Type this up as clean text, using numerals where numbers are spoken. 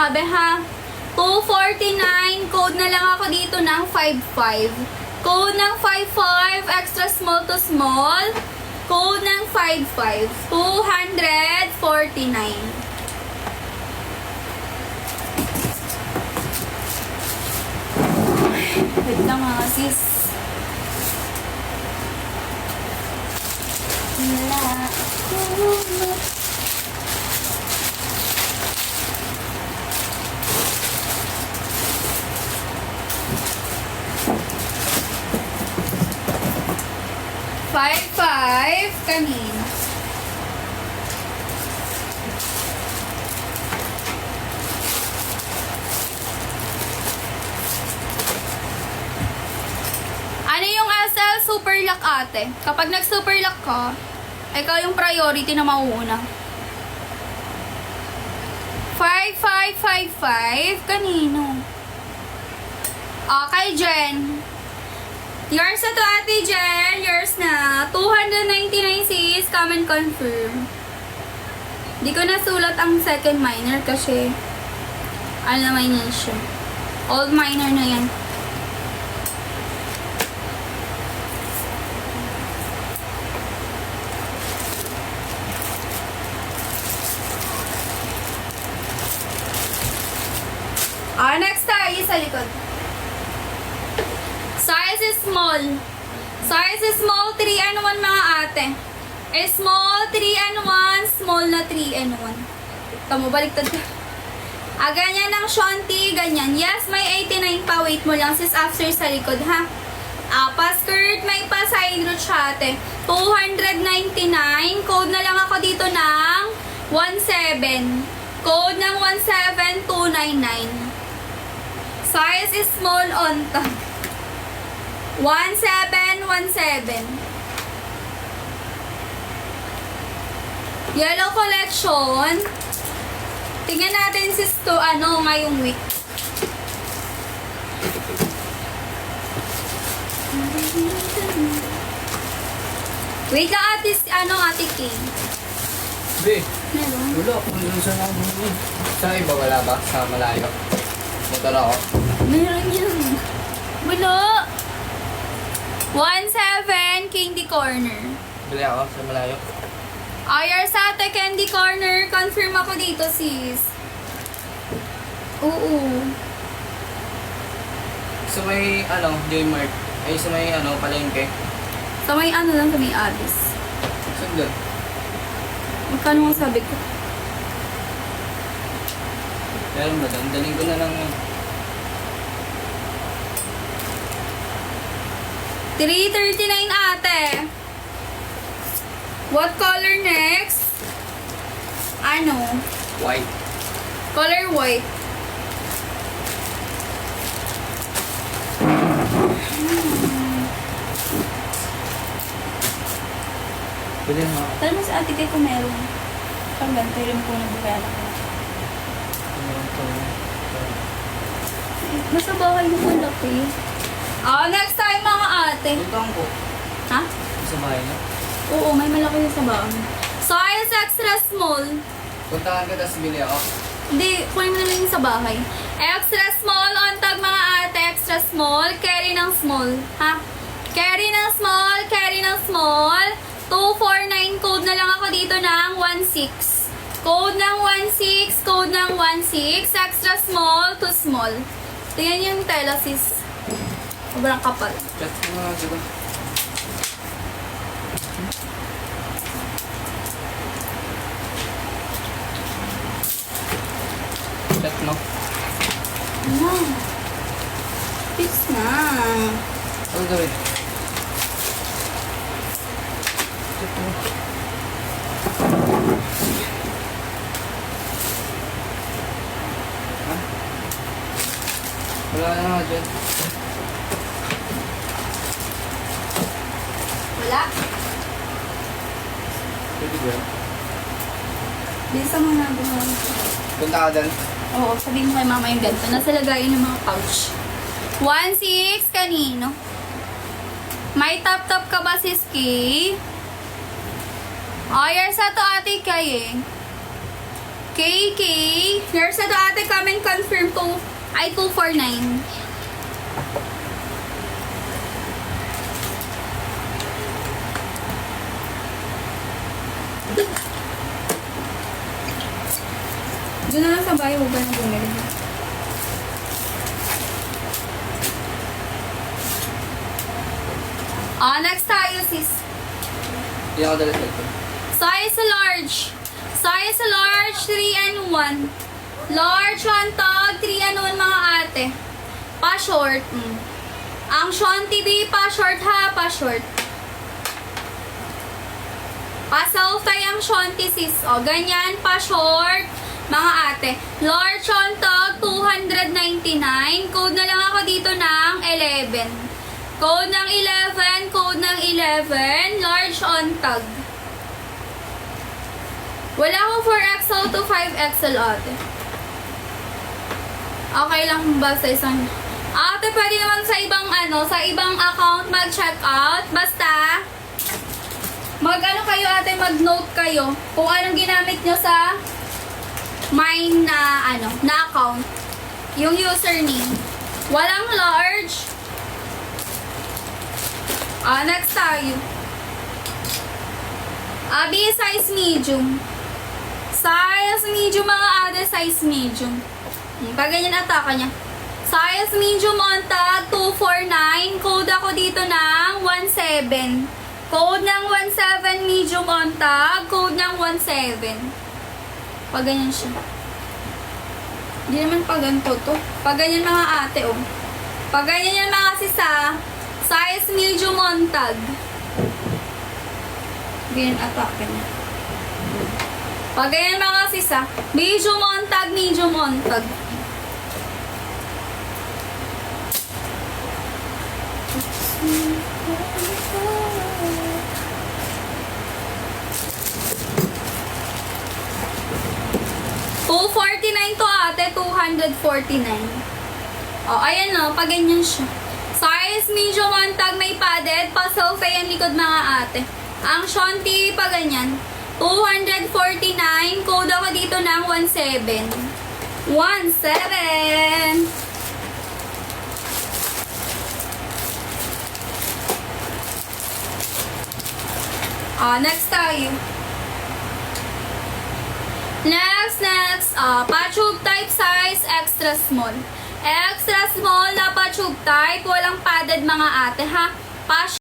mga beha. 249, code na lang ako dito ng 55. Code ng 55, extra small to small. Code ng 55, 249. Wait lang mga sis. Wala. 5 kanina. Ano yung SL super lock ate? Kapag nag-super lock ka, ikaw yung priority na mauuna. 5555 kanino? Okay, Jen. Yours na to, Ate Jen. Yours na. 299 sis. Come and confirm. Di ko nasulat ang second minor kasi ano naman yan siya. Old minor na yan. Next tayo sa likod. Size is small. Size is small, 3 and 1 mga ate. Small, 3 and 1. Small na 3 and 1. Tamo, baliktad ka. Ganyan ng Shanti, ganyan. Yes, may 89 pa. Wait mo lang sis after sa likod, ha? Pa-skirt, may pa-side root siya, ate. 299. Code na lang ako dito ng 17. Code ng 17299. Size is small on top. 1717. Yellow collection. Tingnan natin sis to ngayong week. Wait lang ate King. Be, Meron? wala. Kung saan ako bumili. Sa iba wala ba? Sa malayo. Motor ako. Meron yun. Wala. 17 Candy Corner. Bili ako sa malayo. IR sa ate Candy Corner. Confirm ako dito sis. Oo. Sa may J-Mart. Ay sa may palengke. Sa may lang sa may Addis. Saan doon? Magkano ang sabi ko? Meron ba doon? Daling ko na lang yun. 339 ate. What color next? White. Color white. Bili mo. Tala mo sa ate kay kung meron. Pang ganito yung po nabukala ko. Nasa bahay mo po laki. Next time mga ate. Tuntang ko. Ha? Sa bahay na. Oo, may malaki yung sa bahay. Size extra small. Puntahan ka tapos bili ako. Hindi, kunin mo na lang yung sa bahay. Extra small on tag mga ate. Extra small. Carry ng small. Ha? Carry ng small. Carry ng small. 249. Code na lang ako dito ng 16. Code ng 16. Code ng 16. Extra small to small. Tingnan yung tela sis. Sobrang kapal. Chat mo nga diba? Chat mo. Fix na. Ano gawin? Chat mo. Ha? Wala na nga dyan. Wala. Pwede ba yan? Bisa mo na doon. Punta ka dyan. Oo, sabihin mo kay mama yung ganito. Nasa lagayin ng mga pouch. 16 kanino? May top-top ka ba sis Kay? Ayar sa to ate Kay eh. KK. Here's the ate comment confirm to ay 249. Doon na lang sa bahay, huwag ka na bumili. Next tayo, sis. Hindi ako dala cellphone. Size large. Size large, 3 and 1. Large on tag, 3 and 1 mga ate. Pa-short. Ang Sean TV, pa-short ha, pa-short. Pa-selfie ang Sean TV, sis. O, ganyan, pa-short. Mga ate. Large on tag, 299. Code na lang ako dito ng 11. Code ng 11, code ng 11, large on tag. Wala akong 4XL to 5XL ate. Okay lang ba sa isang... Ate, pwede naman sa ibang sa ibang account mag-check out. Basta, kayo ate, mag-note kayo kung anong ginamit nyo sa mine na account. Yung username. Walang large. Next tayo. Abi, size medium. Size medium mga ate, size medium. Pag ganyan ataka niya. Size medium on tag, 249. Code ako dito ng 17. Code ng 17 medium on tag. Code ng 17. Pag ganyan siya. Hindi naman pag ganito to. Pag ganyan mga ate, oh. Pag ganyan yan mga sisa, size medium on tag. Ganyan atake niya. Pag ganyan mga sisa, medium on tag, medium on tag. $249 to ate, 249. Ayan no, pag ganyan siya. Size medium on tag, may padded, pa-selfie ang likod mga ate. Ang Sean TV pa ganyan. 249, code ako dito ng 17. 17. Next tayo. Next. Pa-tube type size, extra small. Extra small na pa-tube type, walang padded mga ate ha.